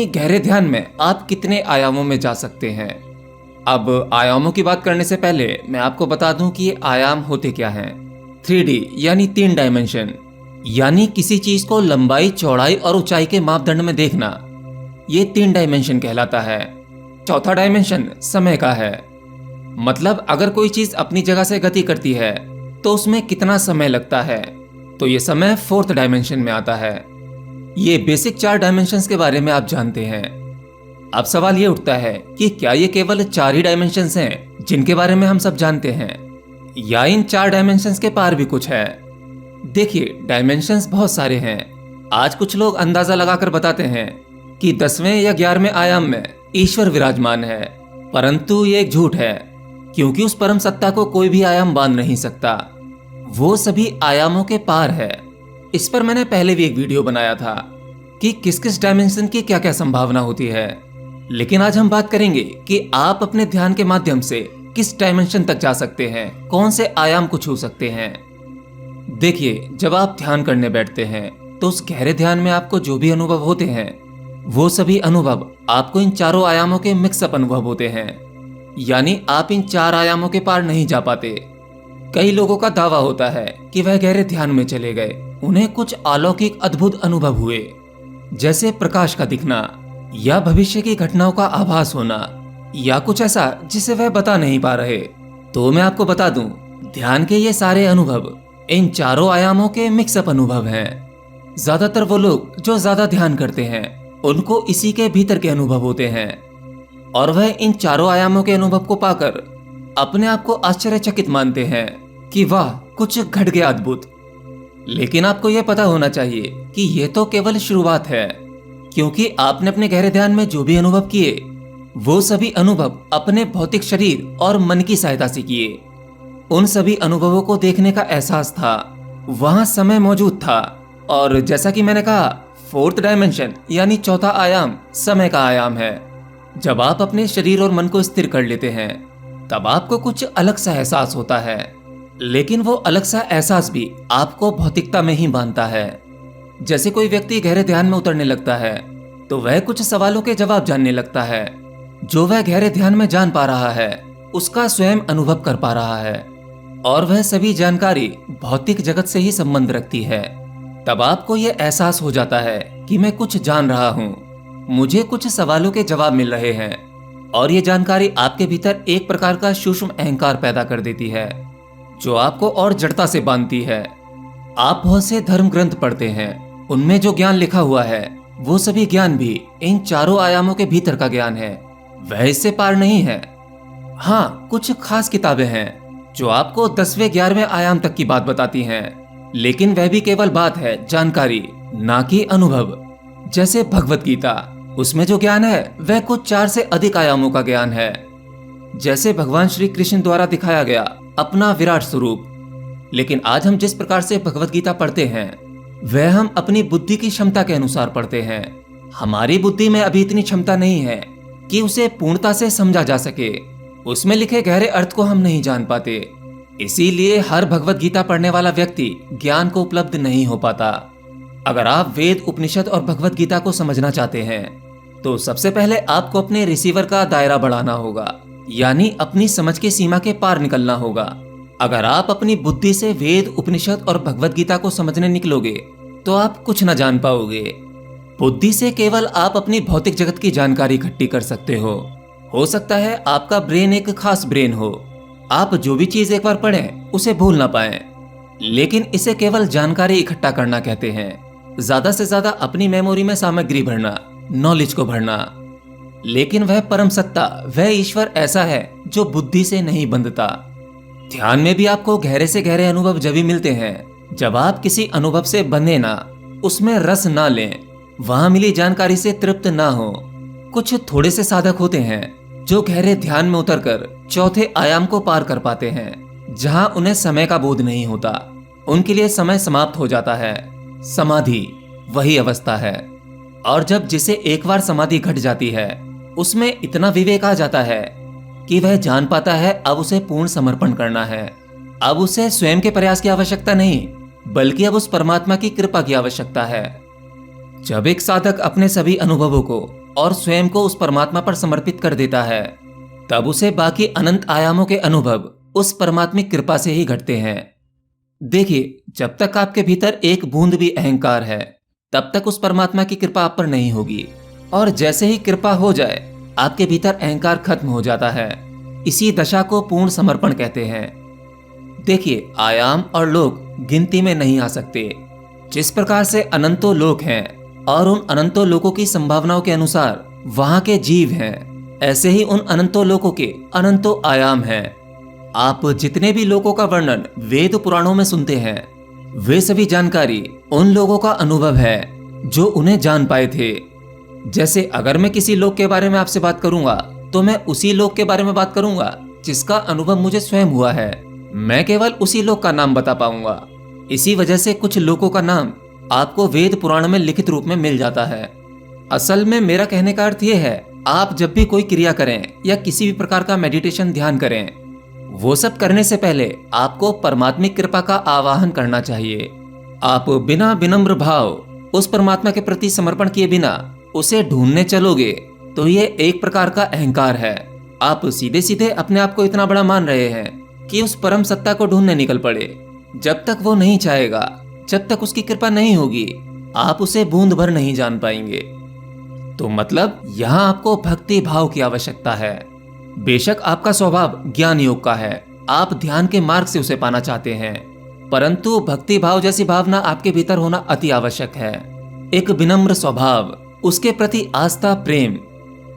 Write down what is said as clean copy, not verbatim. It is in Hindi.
यानी गहरे ध्यान में आप कितने आयामों में जा सकते हैं। अब आयामों की बात करने से पहले मैं आपको बता दूं कि ये आयाम होते क्या हैं। 3D यानी 3 डायमेंशन, यानी किसी चीज को लंबाई, चौड़ाई और ऊंचाई के मापदंड में देखना, ये 3 डायमेंशन कहलाता है। चौथा डायमेंशन समय का है, मतलब अगर कोई चीज अपनी जगह से गति करती है तो उसमें कितना समय लगता है, तो ये समय 4th डायमेंशन में आता है। ये बेसिक 4 डायमेंशंस के बारे में आप जानते हैं। अब सवाल ये उठता है कि क्या ये केवल 4 ही डायमेंशंस हैं जिनके बारे में हम सब जानते हैं, या इन 4 डायमेंशंस के पार भी कुछ है। देखिए, डायमेंशंस बहुत सारे हैं। आज कुछ लोग अंदाजा लगाकर बताते हैं कि 10वें या 11वें आयाम में ईश्वर विराजमान है, परंतु ये एक झूठ है, क्योंकि उस परम सत्ता को कोई भी आयाम बांध नहीं सकता। वो सभी आयामों के पार है। इस पर मैंने पहले भी एक वीडियो बनाया था कि किस किस डायमेंशन की क्या क्या संभावना होती है। लेकिन आज हम बात करेंगे कि आप अपने ध्यान के माध्यम से किस डायमेंशन तक जा सकते हैं, कौन से आयाम को छू सकते हैं। देखिए, जब आप ध्यान करने बैठते हैं तो उस गहरे ध्यान में आपको जो भी अनुभव होते हैं, वो सभी अनुभव आपको इन चारों आयामों के मिक्सअप अनुभव होते हैं, यानी आप इन 4 आयामों के पार नहीं जा पाते। कई लोगों का दावा होता है कि वह गहरे ध्यान में चले गए, उन्हें कुछ अलौकिक अद्भुत अनुभव हुए, जैसे प्रकाश का दिखना या भविष्य की घटनाओं का आभास होना, या कुछ ऐसा जिसे वह बता नहीं पा रहे। तो मैं आपको बता दूं, ध्यान के ये सारे अनुभव इन चारों आयामों के मिक्सअप अनुभव हैं। ज्यादातर वो लोग जो ज्यादा ध्यान करते हैं उनको इसी के भीतर के अनुभव होते हैं, और वह इन चारों आयामों के अनुभव को पाकर अपने आप को आश्चर्यचकित मानते हैं कि वाह, कुछ घट गया अद्भुत। लेकिन आपको यह पता होना चाहिए कि यह तो केवल शुरुआत है, क्योंकि आपने अपने गहरे ध्यान में जो भी अनुभव किए, वो सभी अनुभव अपने भौतिक शरीर और मन की सहायता से किए। उन सभी अनुभवों को देखने का एहसास था, वहां समय मौजूद था, और जैसा कि मैंने कहा, 4th डायमेंशन यानी चौथा आयाम समय का आयाम है। जब आप अपने शरीर और मन को स्थिर कर लेते हैं तब आपको कुछ अलग सा एहसास होता है, लेकिन वो अलग सा एहसास भी आपको भौतिकता में ही बांधता है। जैसे कोई व्यक्ति गहरे ध्यान में उतरने लगता है तो वह कुछ सवालों के जवाब जानने लगता है। जो वह गहरे ध्यान में जान पा रहा है उसका स्वयं अनुभव कर पा रहा है, और वह सभी जानकारी भौतिक जगत से ही संबंध रखती है। तब आपको यह एहसास हो जाता है कि मैं कुछ जान रहा हूँ, मुझे कुछ सवालों के जवाब मिल रहे हैं, और ये जानकारी आपके भीतर एक प्रकार का सूक्ष्म अहंकार पैदा कर देती है, जो आपको और जड़ता से बांधती है। आप बहुत से धर्म ग्रंथ पढ़ते हैं, उनमें जो ज्ञान लिखा हुआ है वो सभी ज्ञान भी इन चारों आयामों के भीतर का ज्ञान है, वह इससे पार नहीं है। हाँ, कुछ खास किताबें हैं जो आपको 10वें 11वें आयाम तक की बात बताती हैं, लेकिन वह भी केवल बात है, जानकारी, ना कि अनुभव। जैसे भगवत गीता, उसमें जो ज्ञान है वह कुछ 4 से अधिक आयामों का ज्ञान है। जैसे भगवान श्री कृष्ण द्वारा दिखाया गया अपना विराट स्वरूप। लेकिन आज हम जिस प्रकार से भगवत गीता पढ़ते हैं वह हम अपनी बुद्धि की क्षमता के अनुसार पढ़ते हैं। हमारी बुद्धि में अभी इतनी क्षमता नहीं है कि उसे पूर्णता से समझा जा सके, उसमें लिखे गहरे अर्थ को हम नहीं जान पाते। इसीलिए हर भगवत गीता पढ़ने वाला व्यक्ति ज्ञान को उपलब्ध नहीं हो पाता। अगर आप वेद, उपनिषद और भगवत गीता को समझना चाहते हैं तो सबसे पहले आपको अपने रिसीवर का दायरा बढ़ाना होगा, यानी अपनी समझ की सीमा के पार निकलना होगा। अगर आप अपनी बुद्धि से वेद, उपनिषद और भगवत गीता को समझने निकलोगे तो आप कुछ न जान पाओगे। बुद्धि से केवल आप अपनी भौतिक जगत की जानकारी इकट्ठी कर सकते हो सकता है आपका ब्रेन एक खास ब्रेन हो, आप जो भी चीज एक बार पढ़ें उसे भूल ना पाएं, लेकिन इसे केवल जानकारी इकट्ठा करना कहते हैं। ज्यादा से ज्यादा अपनी मेमोरी में सामग्री भरना, नॉलेज को भरना। लेकिन वह परम सत्ता, वह ईश्वर ऐसा है जो बुद्धि से नहीं बंधता। ध्यान में भी आपको गहरे से गहरे अनुभव जब भी मिलते हैं जब आप किसी अनुभव से बंधे ना, उसमें रस ना लें, वहां मिली जानकारी से तृप्त ना हो। कुछ थोड़े से साधक होते हैं जो गहरे ध्यान में उतरकर चौथे आयाम को पार कर पाते हैं, जहां उन्हें समय का बोध नहीं होता। उनके लिए समय समाप्त हो जाता है। समाधि वही अवस्था है, और जब जिसे एक बार समाधि घट जाती है उसमें इतना विवेक आ जाता है कि वह जान पाता है अब उसे पूर्ण समर्पण करना है। अब उसे स्वयं के प्रयास की आवश्यकता नहीं, बल्कि अब उस परमात्मा की कृपा की आवश्यकता है। जब एक साधक अपने सभी अनुभवों को और स्वयं को उस परमात्मा पर समर्पित कर देता है, तब उसे बाकी अनंत आयामों के अनुभव उस परमात्मिक कृपा से ही घटते हैं। देखिए, जब तक आपके भीतर एक बूंद भी अहंकार है, तब तक उस परमात्मा की कृपा आप पर नहीं होगी। और जैसे ही कृपा हो जाए, आपके भीतर अहंकार खत्म हो जाता है। इसी दशा को पूर्ण समर्पण कहते हैं। देखिए, आयाम और लोक गिनती में नहीं आ सकते। जिस प्रकार से अनंतों लोक हैं और उन अनंतों लोकों की संभावनाओं के अनुसार वहां के जीव हैं, ऐसे ही उन अनंतों लोकों के अनंतों आयाम हैं। आप जितने भी लोकों का वर्णन वेद पुराणों में सुनते हैं, वे सभी जानकारी उन लोगों का अनुभव है जो उन्हें जान पाए थे। जैसे अगर मैं किसी लोक के बारे में आपसे बात करूंगा, तो मैं उसी लोक के बारे में बात करूंगा जिसका अनुभव मुझे स्वयं हुआ है। मैं केवल उसी लोक का नाम बता पाऊंगा। इसी वजह से कुछ लोकों का नाम आपको वेद पुराण में लिखित रूप में मिल जाता है। असल में मेरा कहने का अर्थ यह है, आप जब भी कोई क्रिया करें या किसी भी प्रकार का मेडिटेशन ध्यान करें, वो सब करने से पहले आपको परमात्मिक कृपा का आवाहन करना चाहिए। आप बिना विनम्र भाव उस परमात्मा के प्रति समर्पण किए बिना उसे ढूंढने चलोगे तो ये एक प्रकार का अहंकार है। आप सीधे सीधे अपने आप को इतना बड़ा मान रहे हैं कि उस परम सत्ता को ढूंढने निकल पड़े। जब तक वो नहीं चाहेगा, जब तक उसकी कृपा नहीं होगी, आप उसे बूंद भर नहीं जान पाएंगे। तो मतलब यहाँ आपको भक्ति भाव की आवश्यकता है। बेशक आपका स्वभाव ज्ञान योग का है, आप ध्यान के मार्ग से उसे पाना चाहते हैं, परंतु भक्ति भाव जैसी भावना आपके भीतर होना अति आवश्यक है। एक विनम्र स्वभाव, उसके प्रति आस्था, प्रेम